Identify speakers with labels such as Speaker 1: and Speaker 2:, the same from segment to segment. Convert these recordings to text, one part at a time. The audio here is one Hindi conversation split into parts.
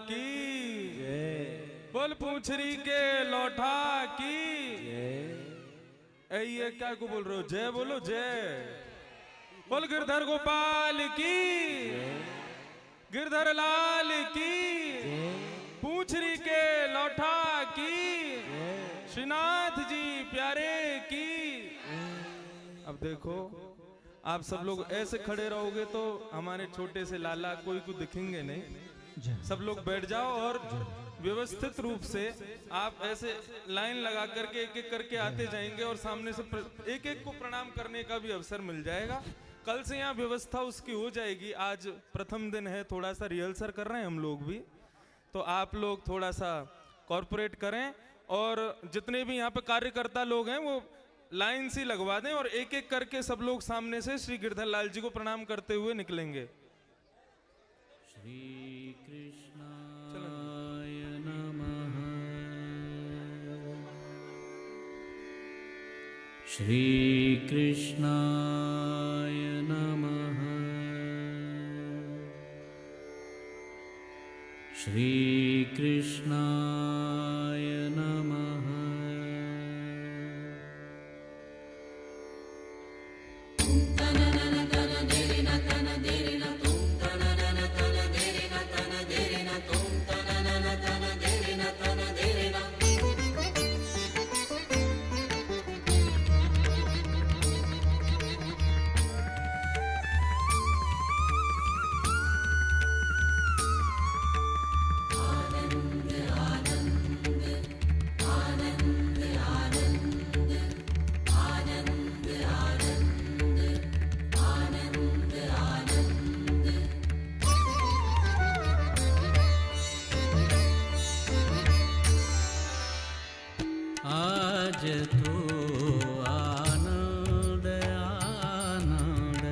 Speaker 1: की बोल पूंछरी के लौठा की ये क्या को बोल रहे हो? जय बोलो जय। बोल गिरधर गोपाल की, गिरधर लाल की, पूंछरी के लौठा की, श्रीनाथ जी प्यारे की। अब देखो आप सब लोग ऐसे खड़े रहोगे तो हमारे छोटे से लाला कोई को दिखेंगे नहीं। सब लोग बैठ जाओ और व्यवस्थित रूप से आप ऐसे लाइन लगा करके एक एक करके आते जाएंगे और सामने से एक एक को प्रणाम करने का भी अवसर मिल जाएगा। कल से यहाँ व्यवस्था उसकी हो जाएगी। आज प्रथम दिन है, थोड़ा सा रिहर्सल कर रहे हैं हम लोग भी, तो आप लोग थोड़ा सा कॉर्पोरेट करें और जितने भी यहाँ पे कार्यकर्ता लोग हैं वो लाइन सी लगवा दें और एक एक करके सब लोग सामने से श्री गिरधर लाल जी को प्रणाम करते हुए निकलेंगे।
Speaker 2: श्री कृष्णाय नमः, श्री कृष्णाय नमः, श्री कृष्णाय नमः। आज तो आनंद आनंद,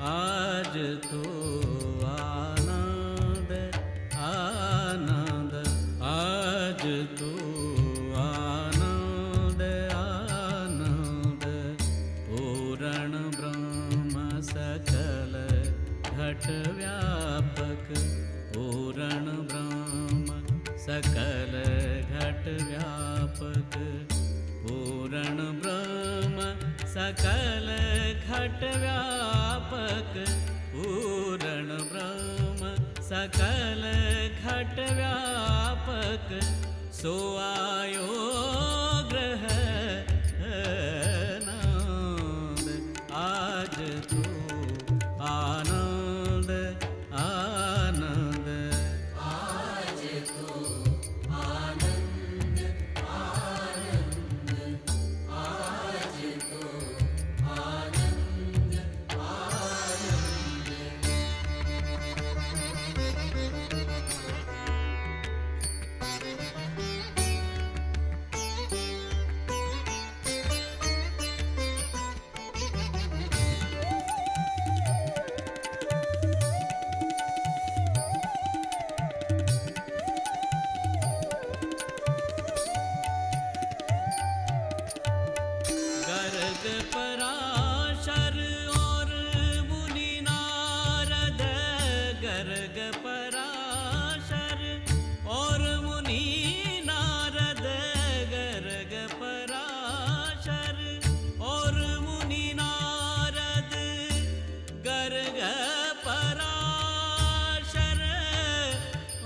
Speaker 2: आज तो आनंद आनंद, आज तो आनंद आनंद। पूर्ण ब्रह्म सकल घट व्यापक, पूर्ण ब्रह्म सकल घट व्यापक, पूर्ण ब्रह्म सकल घट व्यापक, पूर्ण ब्रह्म सकल घट व्यापक। सो आयो ग्रह नंद, आज तो आनंद आनंद, आज तो आनंद आनंद, आज तो आनंद आनंद। गर्ग पराशर और मुनि नारद, गर्ग पराशर और मुनि नारद, गर्ग पराशर और मुनि नारद, गर्ग पराशर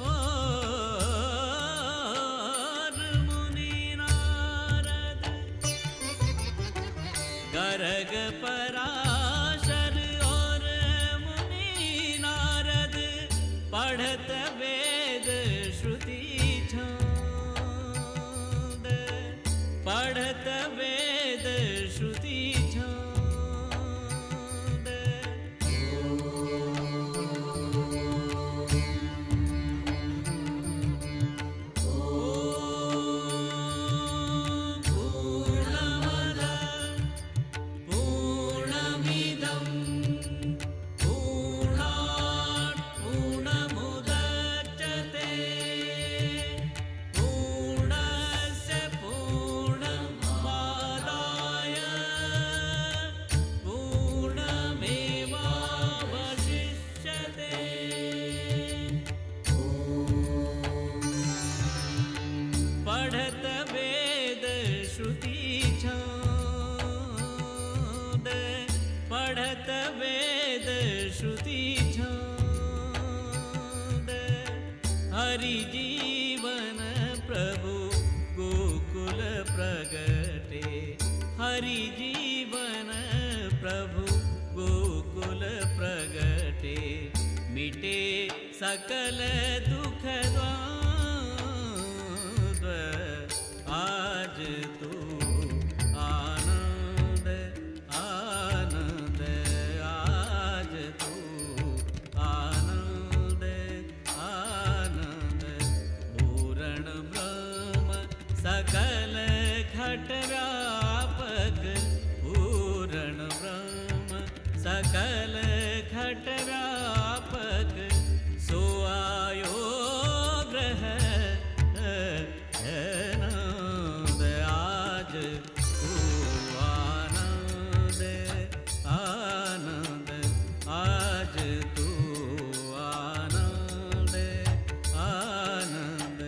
Speaker 2: और मुनि नारद, गर्ग पराशर और मुनि नारद। पढ़त वेद श्रुति छांद, पढ़त वेद श्रुति छांद। पूर्णमद पूर्णमिदं पूर्णात् पूर्णमुदच्यते, हरि जीवन प्रभु गोकुल प्रगटे हरि जीवन प्रभु गोकुल प्रगटे मिटे सकल दुख द्वंद्व आज तू आनंद आनंद आज तू आनंद आनंद पूर्ण ब्रह्म सकल घट व्यापक पूर्ण ब्रह्म सकल घट व्यापक सो आयो ग्रह आनंद आज तू आनंद आनंद आज तू आनंद आनंद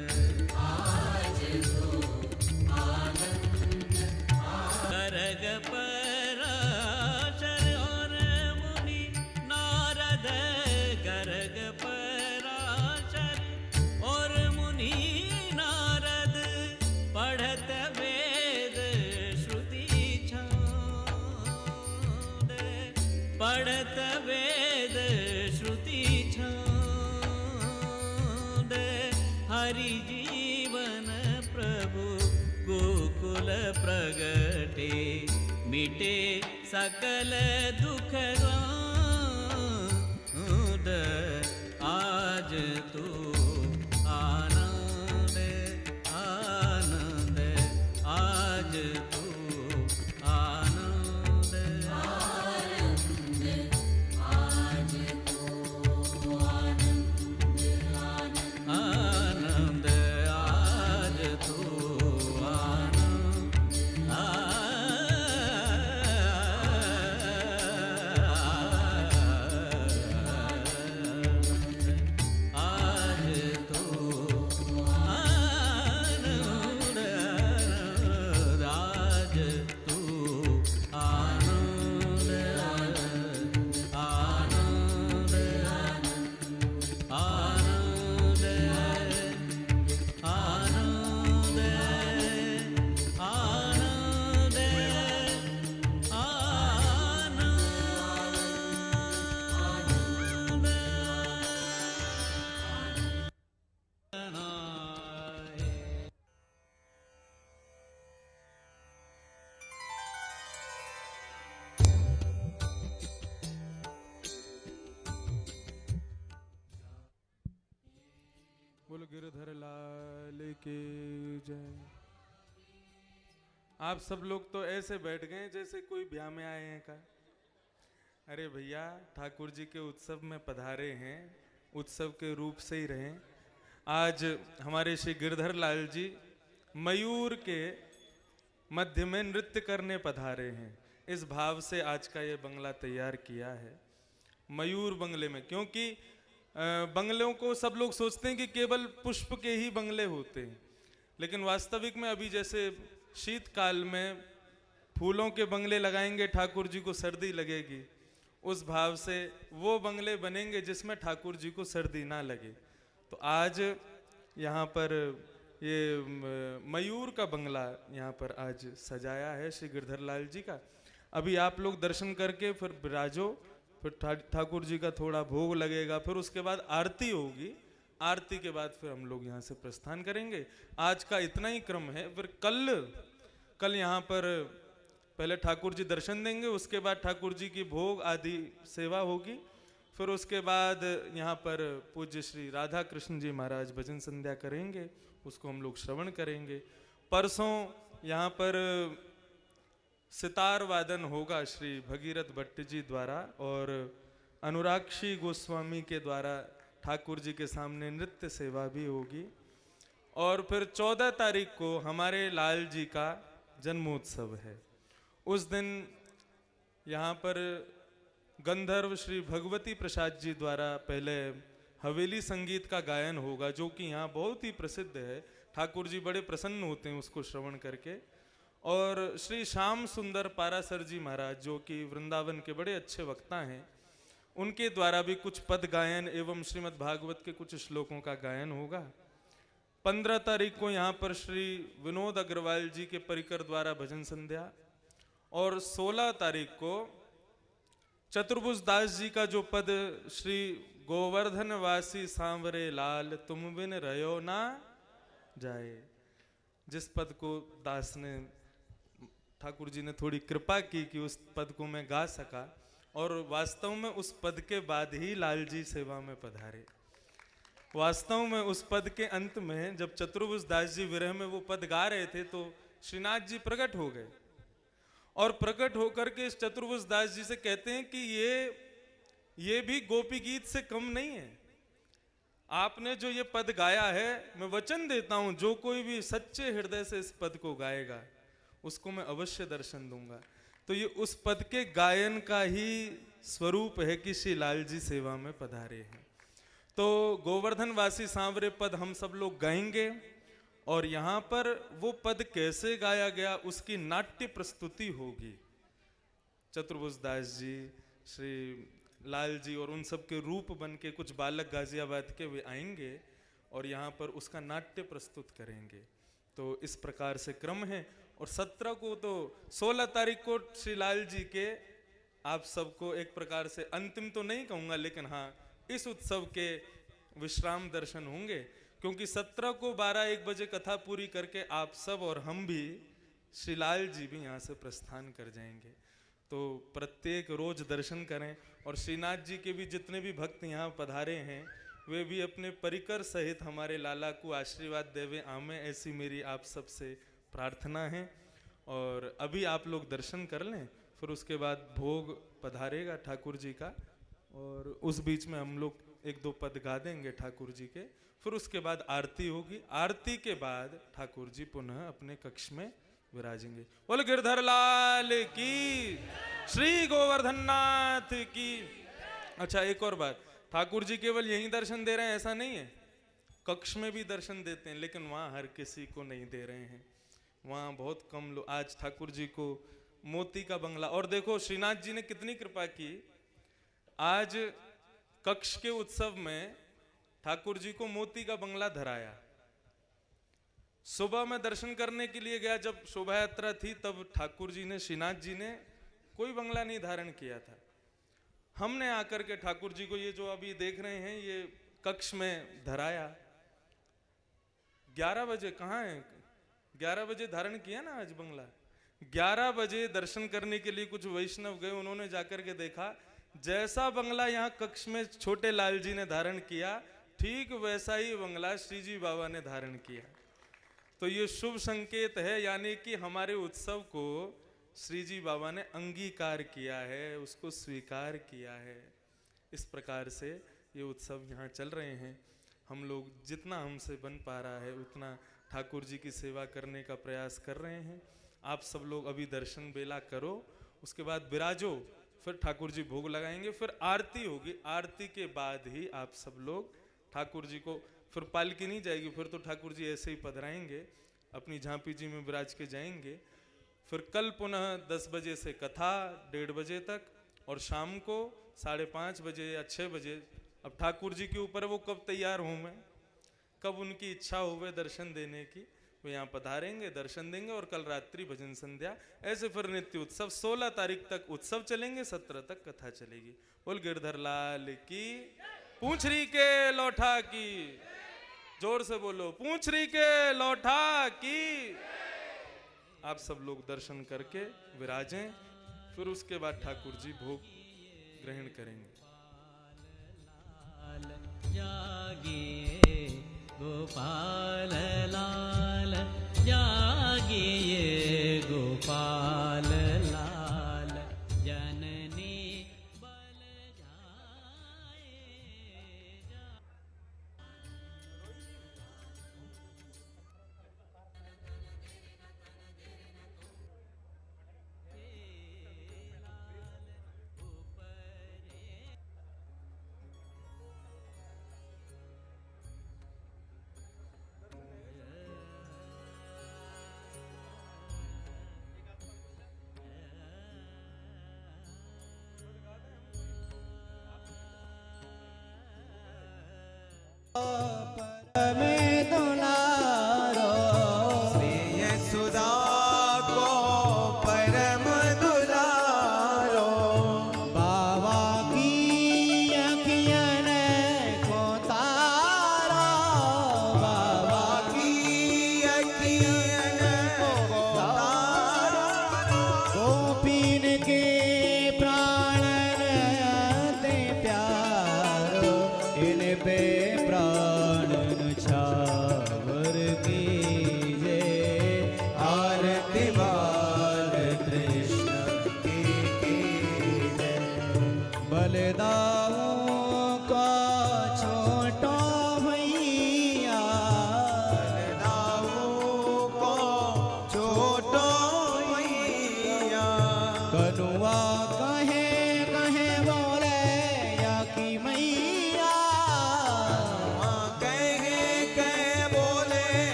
Speaker 2: करग पराशर और मुनि नारद करग पराशर और मुनि नारद पढ़त वेद श्रुति छांद पढ़त वेद श्रुति छांद हरि जीवन प्रभु गोकुल प्रगटे मिटे सकल दुख द्वंद आज तू आनंद आनंद आज तू आनंद आनंद आज तू
Speaker 1: बोलो गिरधर लाल की जय। आप सब लोग तो ऐसे बैठ गए जैसे कोई ब्याह में आए हैं का। अरे भैया, ठाकुर जी के उत्सव में पधारे हैं, उत्सव के रूप से ही रहें। आज हमारे श्री गिरधर लाल जी मयूर के मध्य में नृत्य करने पधारे हैं। इस भाव से आज का ये बंगला तैयार किया है, मयूर बंगले में। क्योंकि बंगलों को सब लोग सोचते हैं कि केवल पुष्प के ही बंगले होते हैं, लेकिन वास्तविक में अभी जैसे शीतकाल में फूलों के बंगले लगाएंगे, ठाकुर जी को सर्दी लगेगी, उस भाव से वो बंगले बनेंगे जिसमें ठाकुर जी को सर्दी ना लगे। तो आज यहाँ पर ये मयूर का बंगला यहाँ पर आज सजाया है श्री गिरधर लाल जी का। अभी आप लोग दर्शन करके फिर विराजो, फिर ठाकुर जी का थोड़ा भोग लगेगा, फिर उसके बाद आरती होगी। आरती के बाद फिर हम लोग यहाँ से प्रस्थान करेंगे। आज का इतना ही क्रम है। फिर कल यहाँ पर पहले ठाकुर जी दर्शन देंगे, उसके बाद ठाकुर जी की भोग आदि सेवा होगी। फिर उसके बाद यहाँ पर पूज्य श्री राधा कृष्ण जी महाराज भजन संध्या करेंगे, उसको हम लोग श्रवण करेंगे। परसों यहाँ पर सितार वादन होगा श्री भगीरथ भट्ट जी द्वारा, और अनुराक्षी गोस्वामी के द्वारा ठाकुर जी के सामने नृत्य सेवा भी होगी। और फिर 14 तारीख को हमारे लाल जी का जन्मोत्सव है। उस दिन यहाँ पर गंधर्व श्री भगवती प्रसाद जी द्वारा पहले हवेली संगीत का गायन होगा, जो कि यहाँ बहुत ही प्रसिद्ध है। ठाकुर जी बड़े प्रसन्न होते हैं उसको श्रवण करके। और श्री श्याम सुंदर पारासर जी महाराज, जो कि वृंदावन के बड़े अच्छे वक्ता हैं, उनके द्वारा भी कुछ पद गायन एवं श्रीमद् भागवत के कुछ श्लोकों का गायन होगा। 15 तारीख को यहाँ पर श्री विनोद अग्रवाल जी के परिकर द्वारा भजन संध्या, और 16 तारीख को चतुर्भुज दास जी का जो पद श्री गोवर्धन वासी सांवरे लाल तुम बिन रहो ना जाए, जिस पद को दास ने, ठाकुर जी ने थोड़ी कृपा की कि उस पद को मैं गा सका, और वास्तव में उस पद के बाद ही लाल जी सेवा में पधारे। वास्तव में उस पद के अंत में जब चतुर्भुज दास जी विरह में वो पद गा रहे थे तो श्रीनाथ जी प्रकट हो गए, और प्रकट होकर के इस चतुर्भुज दास जी से कहते हैं कि ये भी गोपी गीत से कम नहीं है। आपने जो ये पद गाया है, मैं वचन देता हूं जो कोई भी सच्चे हृदय से इस पद को गाएगा उसको मैं अवश्य दर्शन दूंगा। तो ये उस पद के गायन का ही स्वरूप है कि श्री लाल जी सेवा में पधारे हैं। तो गोवर्धन वासी सांवरे पद हम सब लोग गाएंगे, और यहाँ पर वो पद कैसे गाया गया उसकी नाट्य प्रस्तुति होगी। चतुर्भुज दास जी, श्री लाल जी और उन सब के रूप बन के कुछ बालक गाजियाबाद के वे आएंगे और यहाँ पर उसका नाट्य प्रस्तुत करेंगे। तो इस प्रकार से क्रम है। और 17 को तो 16 तारीख को श्री लाल जी के आप सबको एक प्रकार से अंतिम तो नहीं कहूँगा, लेकिन हाँ इस उत्सव के विश्राम दर्शन होंगे, क्योंकि 17 को 12-1 बजे कथा पूरी करके आप सब और हम भी, श्री लाल जी भी यहाँ से प्रस्थान कर जाएंगे। तो प्रत्येक रोज दर्शन करें, और श्रीनाथ जी के भी जितने भी भक्त यहाँ पधारे हैं वे भी अपने परिकर सहित हमारे लाला को आशीर्वाद देवे आमे, ऐसी मेरी आप सबसे प्रार्थना है। और अभी आप लोग दर्शन कर लें, फिर उसके बाद भोग पधारेगा ठाकुर जी का, और उस बीच में हम लोग 1-2 पद गा देंगे ठाकुर जी के, फिर उसके बाद आरती होगी। आरती के बाद ठाकुर जी पुनः अपने कक्ष में विराजेंगे। बोल गिरधर लाल की, श्री गोवर्धन नाथ की। अच्छा, एक और बात, ठाकुर जी केवल यही दर्शन दे रहे हैं ऐसा नहीं है, कक्ष में भी दर्शन देते हैं, लेकिन वहां हर किसी को नहीं दे रहे हैं, वहां बहुत कम लोग। आज ठाकुर जी को मोती का बंगला, और देखो श्रीनाथ जी ने कितनी कृपा की, आज कक्ष के उत्सव में ठाकुर जी को मोती का बंगला धराया। सुबह में दर्शन करने के लिए गया, जब शोभा यात्रा थी तब ठाकुर जी ने, श्रीनाथ जी ने कोई बंगला नहीं धारण किया था। हमने आकर के ठाकुर जी को ये जो अभी देख रहे हैं ये कक्ष में धराया। 11 बजे कहाँ है, 11 बजे धारण किया ना आज बंगला। 11 बजे दर्शन करने के लिए कुछ वैष्णव गए, उन्होंने जाकर के देखा जैसा बंगला यहाँ कक्ष में छोटे लाल जी ने धारण किया, ठीक वैसा ही बंगला श्री जी बाबा ने धारण किया। तो ये शुभ संकेत है, यानी कि हमारे उत्सव को श्री जी बाबा ने अंगीकार किया है, उसको स्वीकार किया है। इस प्रकार से ये उत्सव यहाँ चल रहे हैं। हम लोग जितना हमसे बन पा रहा है उतना ठाकुर जी की सेवा करने का प्रयास कर रहे हैं। आप सब लोग अभी दर्शन बेला करो, उसके बाद विराजो, फिर ठाकुर जी भोग लगाएंगे, फिर आरती होगी। आरती के बाद ही आप सब लोग ठाकुर जी को, फिर पालकी नहीं जाएगी, फिर तो ठाकुर जी ऐसे ही पधराएंगे, अपनी झांपी जी में विराज के जाएंगे। फिर कल पुनः 10 बजे से कथा 1:30 बजे तक, और शाम को 5:30 बजे या 6 बजे, अब ठाकुर जी के ऊपर वो कब तैयार हों, मैं कब उनकी इच्छा हुए दर्शन देने की, वो यहाँ पधारेंगे, दर्शन देंगे, और कल रात्रि भजन संध्या, ऐसे फिर नित्य उत्सव। 16 तारीख तक उत्सव चलेंगे, 17 तक कथा चलेगी। बोल गिरधर लाल की, पूंछरी के लौठा की, जोर से बोलो, पूंछरी के लौठा की। आप सब लोग दर्शन करके विराजें, फिर उसके बाद ठाकुर जी भोग ग्रहण करेंगे।
Speaker 2: जागिए गोपाल लाल, जागिए गोपाल लाल, जननी बल जाए जा।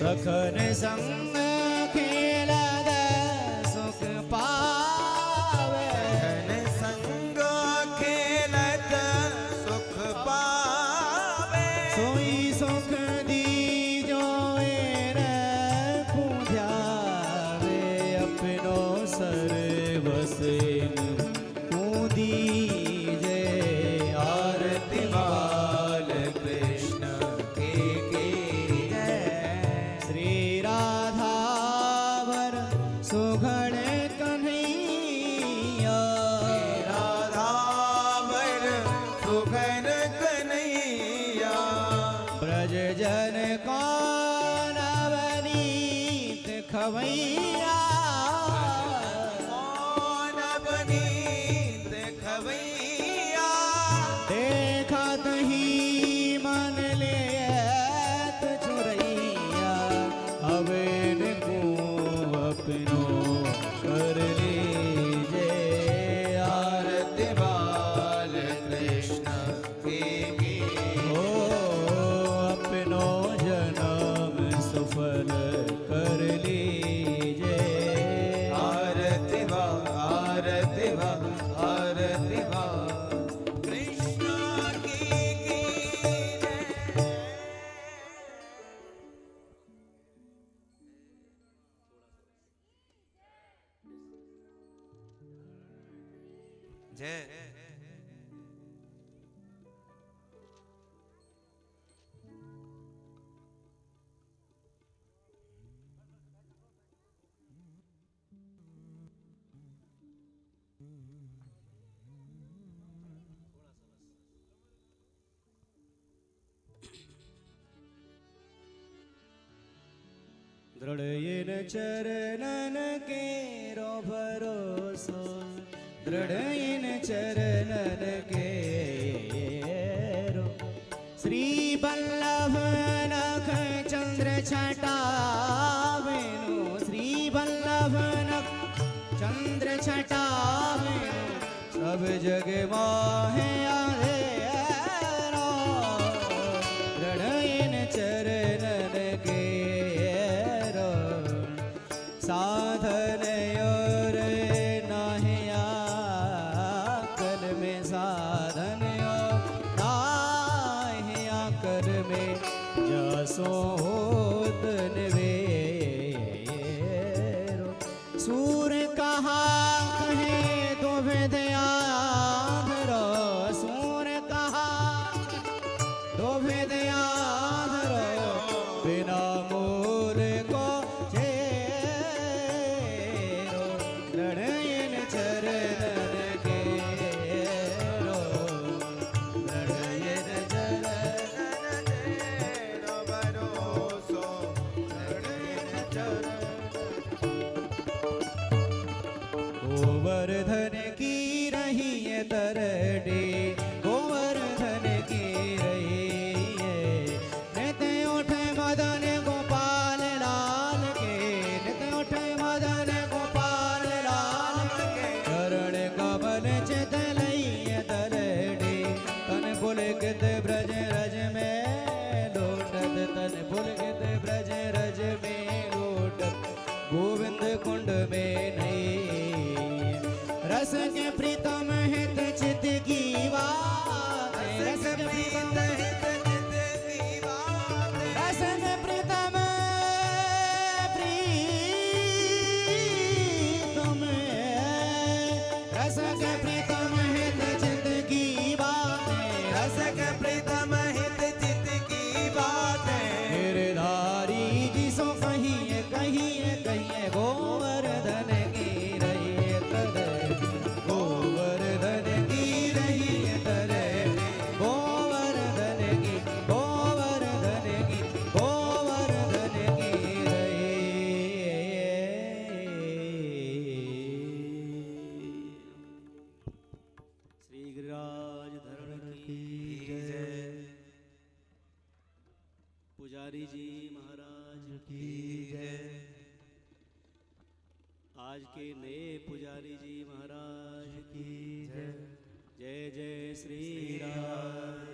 Speaker 3: सखन संग खेलद सुख पावे
Speaker 4: सखन संग खेलत सुख पावे
Speaker 3: सोई सुख दीजो पूंध्यावे अपनो सर्वसेन पूंदीजे आरती बाल कृष्ण के श्री राधावर सुघड़ कन्हैया
Speaker 4: राधावर सुघन कन्हैया
Speaker 3: ब्रज जन कौन अवनीत खवैया
Speaker 4: कौन बनीत खवैया
Speaker 3: देखत ही मन ले चुरैया अवेन को अपनो कर लीजे
Speaker 4: आरती बाल कृष्ण के
Speaker 3: ओ अपनो जन्म सफल कर लीजे
Speaker 4: आरती बा आरती बा आरती बा कृष्ण की जय
Speaker 3: दृढ़ इन चरणन के रो भरोसो दृढ़ इन चरणन के रो श्री बल्लभ नख चंद्र छटा वेणु श्री बल्लभ नख चंद्र छटा वेणु सब जग माहे आए दृढ़ इन चरणन के साधन और नाहिया कल में साधन और नाहिया कर में जसो होतन वेरो सूर कहा कहे तो विद्या धरो सूर कहा तो विद्या धरो बिना मोर को लड़यन चरणन के रो लड़यन चरणन
Speaker 4: रो भरोसो लड़यन चरण
Speaker 3: गोवर्धन की रही है तरडे गोवर्धन की रही है नित्य उठे मदन गोपाल लाल के नित्य उठे मदन गोपाल लाल के चरण कमल चित लइए तरडे तन पुलकित ब्रज रज में लोटत तन पुलकित ब्रज रज में लोटत गोविंद कुंड में नहीं रस के प्रीतम हित चित की बात रस के प्रीतम हित चित की बात रस के प्रीतम प्रीतम रस के प्रीतम हित चित की बात रस के प्रीतम हित चित की बात गिरधारी जी सो कहिए कहिए कहिए गोवर्धन की रही गोवर्धन की रही गोवर्धन की गोवर्धन की गोवर्धन की श्री गिरिराज धरण की जय पुजारी जी महाराज की जय आज के नए पुजारी जी महाराज की जय जय जय श्री राम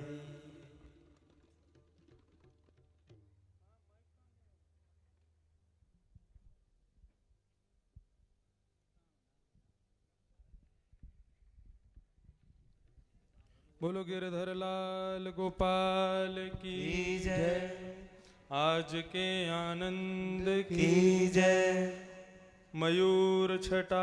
Speaker 1: बोलो गिरधर लाल गोपाल की
Speaker 4: की जय,
Speaker 1: आज के आनंद की
Speaker 4: की जय,
Speaker 1: मयूर छटा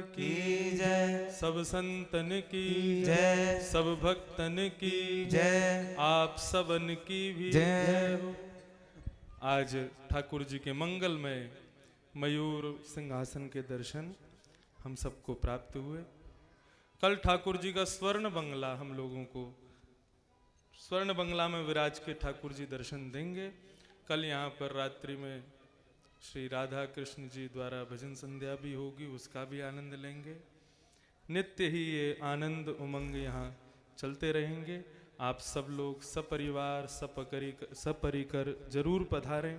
Speaker 1: की
Speaker 4: की जय,
Speaker 1: सब संतन की
Speaker 4: जय,
Speaker 1: सब भक्तन की
Speaker 4: जय,
Speaker 1: आप सबन की भी
Speaker 4: जय।
Speaker 1: हो। आज ठाकुर जी के मंगल में मयूर सिंहासन के दर्शन हम सबको प्राप्त हुए। कल ठाकुर जी का स्वर्ण बंगला हम लोगों को स्वर्ण बंगला में विराज के ठाकुर जी दर्शन देंगे। कल यहाँ पर रात्रि में श्री राधा कृष्ण जी द्वारा भजन संध्या भी होगी, उसका भी आनंद लेंगे। नित्य ही ये आनंद उमंग यहाँ चलते रहेंगे। आप सब लोग सपरिवार सपरिकर जरूर पधारें।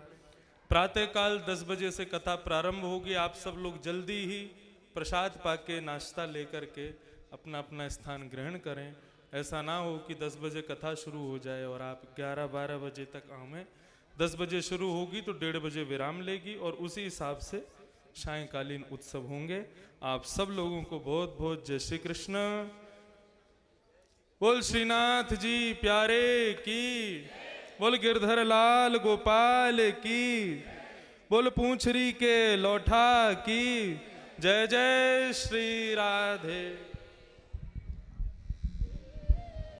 Speaker 1: प्रातःकाल 10 बजे से कथा प्रारंभ होगी। आप सब लोग जल्दी ही प्रसाद पाके नाश्ता लेकर के अपना अपना स्थान ग्रहण करें। ऐसा ना हो कि 10 बजे कथा शुरू हो जाए और आप 11-12 बजे तक आवें। 10 बजे शुरू होगी तो 1:30 बजे विराम लेगी और उसी हिसाब से सायंकालीन उत्सव होंगे। आप सब लोगों को बहुत बहुत जय श्री कृष्ण। बोल श्रीनाथ जी प्यारे की, बोल गिरधर लाल गोपाल की, बोल पूंछरी के लौठा की। जय जय श्री राधे।